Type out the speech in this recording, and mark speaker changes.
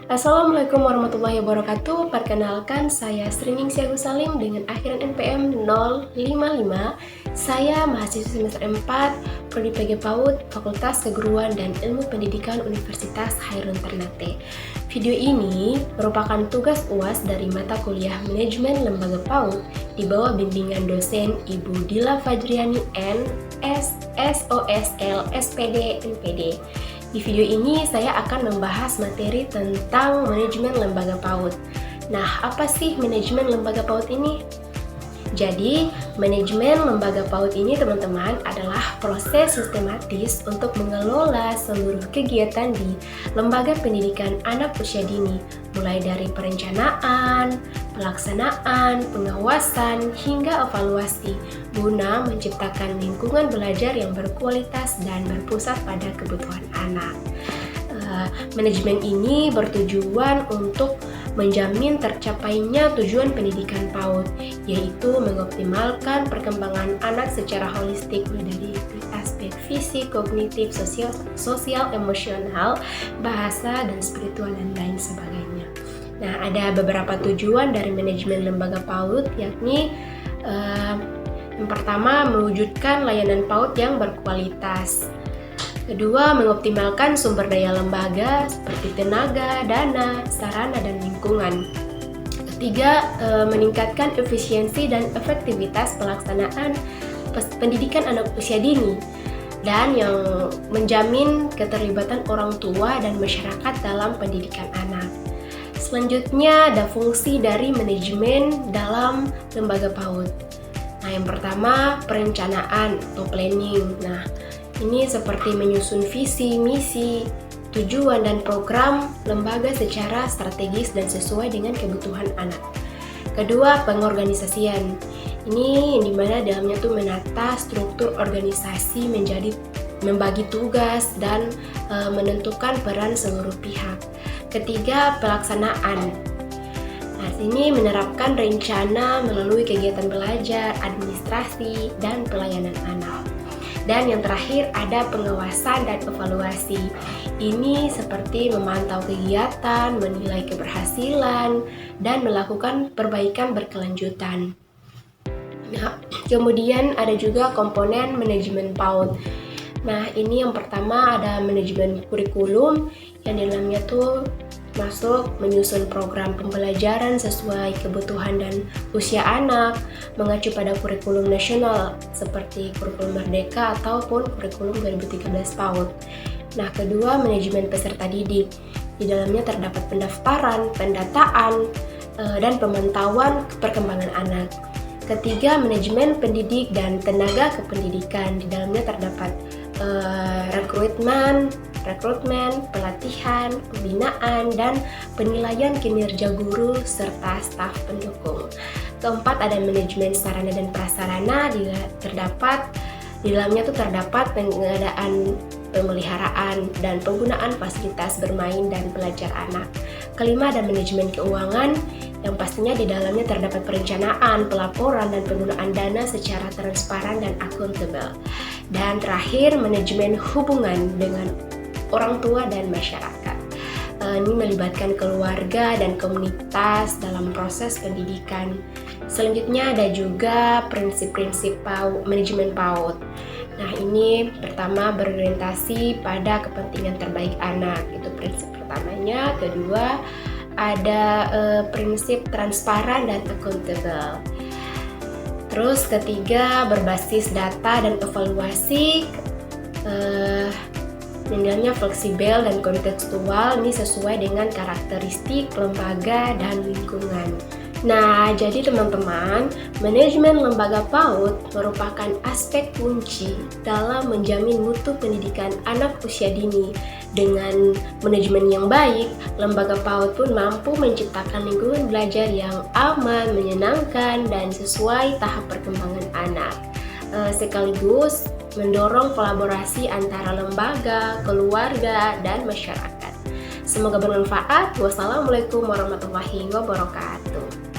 Speaker 1: Assalamualaikum warahmatullahi wabarakatuh. Perkenalkan, saya Sriningsih Agus Salim dengan akhiran NPM 055. Saya mahasiswa semester 4, Prodi PG PAUD, Fakultas Keguruan dan Ilmu Pendidikan Universitas Hairun Ternate. Video ini merupakan tugas UAS dari mata kuliah Manajemen Lembaga PAUD di bawah bimbingan dosen Ibu Dila Fajriani N. SOSL SPD NPD. Di video ini saya akan membahas materi tentang manajemen lembaga PAUD. Nah, apa sih manajemen lembaga PAUD ini? Jadi, manajemen lembaga PAUD ini teman-teman adalah proses sistematis untuk mengelola seluruh kegiatan di lembaga pendidikan anak usia dini, mulai dari perencanaan, pelaksanaan, pengawasan, hingga evaluasi, guna menciptakan lingkungan belajar yang berkualitas dan berpusat pada kebutuhan anak. Manajemen ini bertujuan untuk menjamin tercapainya tujuan pendidikan PAUD, yaitu mengoptimalkan perkembangan anak secara holistik dari aspek fisik, kognitif, sosial, emosional, bahasa, dan spiritual, dan lain sebagainya. Nah, ada beberapa tujuan dari manajemen lembaga PAUD, yakni yang pertama, mewujudkan layanan PAUD yang berkualitas. Kedua, mengoptimalkan sumber daya lembaga seperti tenaga, dana, sarana, dan lingkungan. Ketiga, meningkatkan efisiensi dan efektivitas pelaksanaan pendidikan anak usia dini. Dan yang menjamin keterlibatan orang tua dan masyarakat dalam pendidikan anak. Selanjutnya, ada fungsi dari manajemen dalam lembaga PAUD. Nah, yang pertama, perencanaan atau planning. Nah, ini seperti menyusun visi, misi, tujuan, dan program lembaga secara strategis dan sesuai dengan kebutuhan anak. Kedua, pengorganisasian. Ini yang dimana dalamnya tuh menata struktur organisasi menjadi membagi tugas dan menentukan peran seluruh pihak. Ketiga, pelaksanaan. Nah, sini menerapkan rencana melalui kegiatan belajar, administrasi, dan pelayanan anak. Dan yang terakhir ada pengawasan dan evaluasi. Ini seperti memantau kegiatan, menilai keberhasilan, dan melakukan perbaikan berkelanjutan. Nah, kemudian ada juga komponen manajemen PAUD. Nah, ini yang pertama ada manajemen kurikulum yang di dalamnya tuh masuk menyusun program pembelajaran sesuai kebutuhan dan usia anak, mengacu pada kurikulum nasional seperti kurikulum Merdeka ataupun kurikulum 2013 PAUD. Nah, kedua, manajemen peserta didik. Di dalamnya terdapat pendaftaran, pendataan, dan pemantauan perkembangan anak. Ketiga, manajemen pendidik dan tenaga kependidikan. Di dalamnya terdapat rekrutmen, pelatihan, pembinaan, dan penilaian kinerja guru serta staf pendukung. Keempat, ada manajemen sarana dan prasarana. Di dalamnya tuh terdapat pengadaan, pemeliharaan, dan penggunaan fasilitas bermain dan belajar anak. Kelima, ada manajemen keuangan, yang pastinya di dalamnya terdapat perencanaan, pelaporan, dan penggunaan dana secara transparan dan akuntabel. Dan terakhir, manajemen hubungan dengan orang tua dan masyarakat. Ini melibatkan keluarga dan komunitas dalam proses pendidikan. Selanjutnya ada juga prinsip-prinsip manajemen PAUD. Nah, ini pertama berorientasi pada kepentingan terbaik anak, itu prinsip pertamanya. Kedua, ada prinsip transparan dan akuntabel. Terus ketiga, berbasis data dan evaluasi. Nilainya fleksibel dan kontekstual, ini sesuai dengan karakteristik lembaga dan lingkungan. Nah, jadi teman-teman, manajemen lembaga PAUD merupakan aspek kunci dalam menjamin mutu pendidikan anak usia dini. Dengan manajemen yang baik, lembaga PAUD pun mampu menciptakan lingkungan belajar yang aman, menyenangkan, dan sesuai tahap perkembangan anak. Sekaligus mendorong kolaborasi antara lembaga, keluarga, dan masyarakat. Semoga bermanfaat. Wassalamualaikum warahmatullahi wabarakatuh.